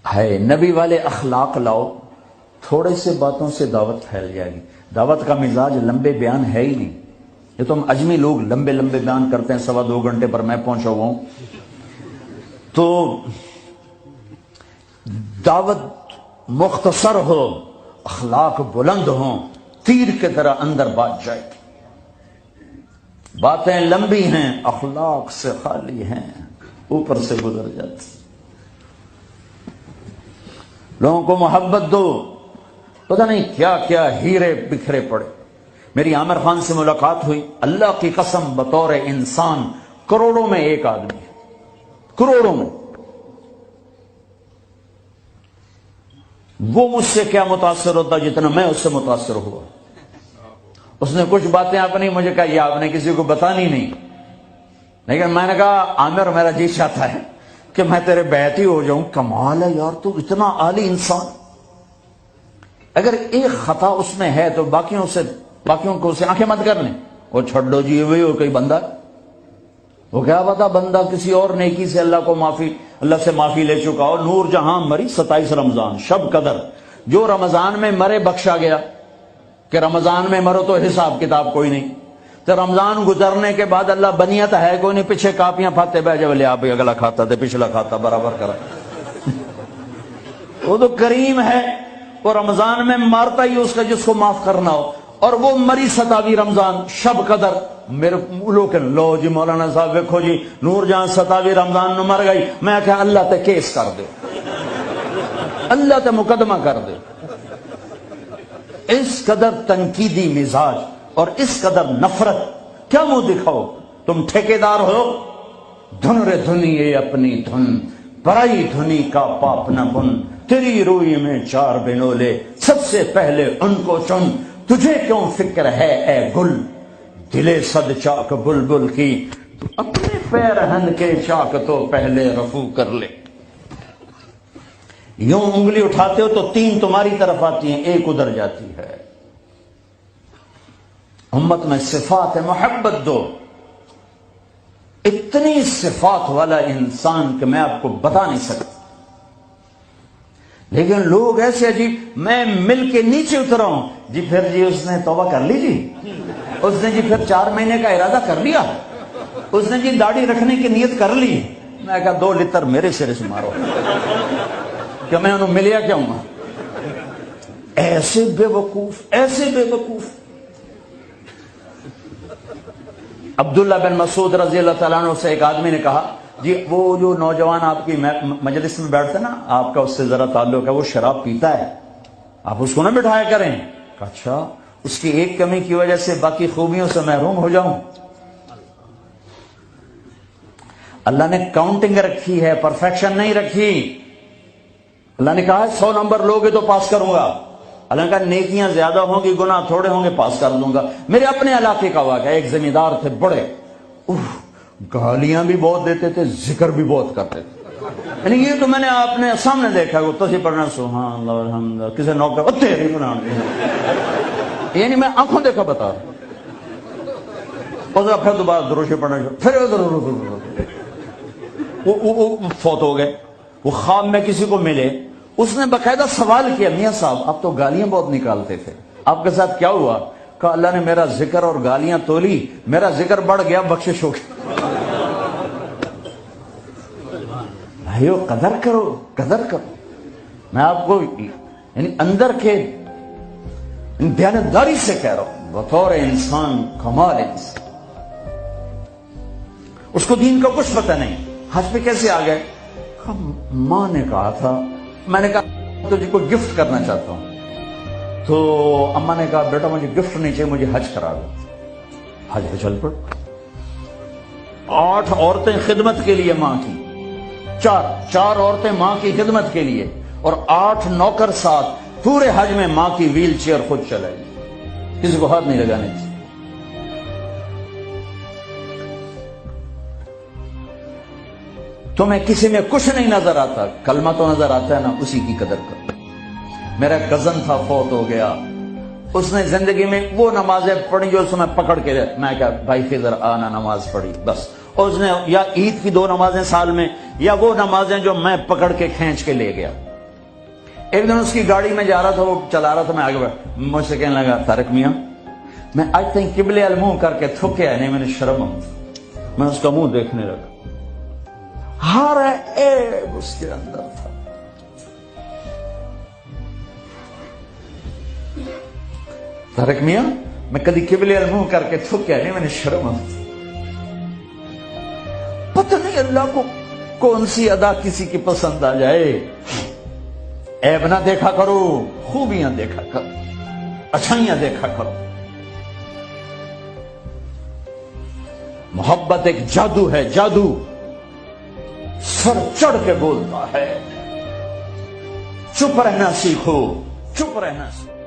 ہے نبی والے اخلاق لاؤ، تھوڑے سے باتوں سے دعوت پھیل جائے گی۔ دعوت کا مزاج لمبے بیان ہے ہی نہیں۔ یہ تو ہم اجمی لوگ لمبے لمبے بیان کرتے ہیں، 2.25 گھنٹے پر میں پہنچا ہوا ہوں۔ تو دعوت مختصر ہو، اخلاق بلند ہوں، تیر کی طرح اندر بات جائے۔ باتیں لمبی ہیں، اخلاق سے خالی ہیں، اوپر سے گزر جاتی۔ لوگوں کو محبت دو، پتہ نہیں کیا کیا ہیرے بکھرے پڑے۔ میری عامر خان سے ملاقات ہوئی، اللہ کی قسم بطور انسان کروڑوں میں ایک آدمی ہے، کروڑوں میں۔ وہ مجھ سے کیا متاثر ہوتا جتنا میں اس سے متاثر ہوا۔ اس نے کچھ باتیں اپنی مجھے کہا، یہ آپ نے کسی کو بتانی نہیں، لیکن میں نے کہا عامر میرا جی چاہتا ہے کہ میں تیرے بیعتی ہو جاؤں۔ کمال ہے یار، تو اتنا عالی انسان، اگر ایک خطا اس میں ہے تو باقیوں کو اسے آنکھیں مت کر لیں۔ وہ چھوڑ دو جی، وہی ہو کوئی بندہ، وہ کیا پتا بندہ کسی اور نیکی سے اللہ سے معافی لے چکا ہو۔ نور جہاں مری 27 رمضان شب قدر، جو رمضان میں مرے بخشا گیا، کہ رمضان میں مرو تو حساب کتاب کوئی نہیں۔ تو رمضان گزرنے کے بعد اللہ بنیت ہے کوئی نہیں، پیچھے کاپیاں پھاتے بہ جب لے آپ اگلا کھاتا تھے، پچھلا کھاتا برابر کرا۔ وہ تو کریم ہے، وہ رمضان میں مارتا ہی اس کا جس کو معاف کرنا ہو۔ اور وہ مری 27 رمضان شب قدر، میرے لوگ لو جی مولانا صاحب دیکھو جی نور جہاں 27 رمضان نو مر گئی۔ میں کہا اللہ تے کیس کر دے، اللہ تے مقدمہ کر دے۔ اس قدر تنقیدی مزاج اور اس قدر نفرت، کیا منہ دکھاؤ؟ تم ٹھیکیدار ہو، دھن رے دھنی اپنی دھن، پرائی دھنی کا پاپ نہ بن، تیری روئی میں 4 بنولے، سب سے پہلے ان کو چن، تجھے کیوں فکر ہے اے گل، دلے صد چاک بلبل کی، اپنے پیرہن کے چاک تو پہلے رفو کر لے۔ یوں انگلی اٹھاتے ہو تو 3 تمہاری طرف آتی ہیں، 1 ادھر جاتی ہے۔ امت میں صفات محبت دو۔ اتنی صفات والا انسان کہ میں آپ کو بتا نہیں سکتا، لیکن لوگ ایسے عجیب، میں مل کے نیچے اترا ہوں جی، پھر جی اس نے توبہ کر لی، جی اس نے جی پھر 4 مہینے کا ارادہ کر لیا، اس نے جی داڑھی رکھنے کی نیت کر لی۔ میں کہا 2 لتر میرے سرے سے مارو کہ میں انہوں ملیا کیا ہوں۔ ایسے بے وقوف، ایسے بے وقوف۔ عبداللہ بن مسعود رضی اللہ تعالیٰ عنہ سے ایک آدمی نے کہا، جی وہ جو نوجوان آپ کی مجلس میں بیٹھتے نا، آپ کا اس سے ذرا تعلق ہے، وہ شراب پیتا ہے، آپ اس کو نہ بٹھایا کریں۔ کہا اچھا، اس کی ایک کمی کی وجہ سے باقی خوبیوں سے محروم ہو جاؤں؟ اللہ نے کاؤنٹنگ رکھی ہے، پرفیکشن نہیں رکھی۔ اللہ نے کہا 100 نمبر لوگے تو پاس کروں گا۔ اللہ نے کہا نیکیاں زیادہ ہوں گی، گناہ تھوڑے ہوں گے، پاس کر دوں گا۔ میرے اپنے علاقے کا واقعہ، ایک زمیندار تھے بڑے، گالیاں بھی بہت دیتے تھے، ذکر بھی بہت کرتے تھے۔ یعنی یہ تو میں نے آپ نے سامنے دیکھا، وہ تسی پڑھنا سبحان اللہ الحمد للہ، کسی نوکر تیری یعنی میں آنکھوں دیکھا بتا رہا، پھر دوبارہ دروشی پڑھنا، پھر وہ فوت ہو گئے۔ وہ خواب میں کسی کو ملے، اس نے باقاعدہ سوال کیا، میاں صاحب آپ تو گالیاں بہت نکالتے تھے، آپ کے ساتھ کیا ہوا؟ کہا اللہ نے میرا ذکر اور گالیاں تولی، میرا ذکر بڑھ گیا، بخشش ہو گئی۔ بھائیو قدر کرو، قدر کرو۔ میں آپ کو یعنی اندر کے دیانتداری سے کہہ رہا ہوں، بطور انسان کمال انسان، اس کو دین کا کچھ پتہ نہیں۔ حج پہ کیسے آ گئے؟ ماں نے کہا تھا، میں نے کہا تجھے کو گفٹ کرنا چاہتا ہوں، تو اماں نے کہا بیٹا مجھے گفٹ نہیں چاہیے، مجھے حج کرا دو۔ حج پہ چل پڑ۔ 8 عورتیں خدمت کے لیے ماں کی، 4 عورتیں ماں کی خدمت کے لیے، اور 8 نوکر ساتھ، پورے حج میں ماں کی ویل چیئر خود چلائی، کسی کو ہاتھ نہیں لگانے تھی۔ تمہیں کسی میں کچھ نہیں نظر آتا، کلمہ تو نظر آتا ہے نا، اسی کی قدر کرو۔ میرا کزن تھا، فوت ہو گیا، اس نے زندگی میں وہ نمازیں پڑھی جو اس میں پکڑ کے، میں کہا بھائی فضر آنا نماز پڑھی بس، اور اس نے یا عید کی 2 نمازیں سال میں، یا وہ نمازیں جو میں پکڑ کے کھینچ کے لے گیا۔ ایک دن اس کی گاڑی میں جا رہا تھا، وہ چلا رہا تھا، میں آگے بڑھا، مجھ سے کہنے لگا طارق میاں میں آج تک قبلے المنہ کر کے تھکیا نہیں، میں نے شرم آئی۔ میں اس کا منہ دیکھنے لگا، ہر عیب اس کے اندر تھا۔ طارق میاں میں کدی قبلے المنہ کر کے تھکیا نہیں، میں نے شرم آئی۔ پتہ نہیں اللہ کو کون سی ادا کسی کی پسند آ جائے۔ عیب نہ دیکھا کرو، خوبیاں دیکھا کرو، اچھائیاں دیکھا کرو۔ محبت ایک جادو ہے، جادو سر چڑھ کے بولتا ہے۔ چپ رہنا سیکھو، چپ رہنا سیکھو۔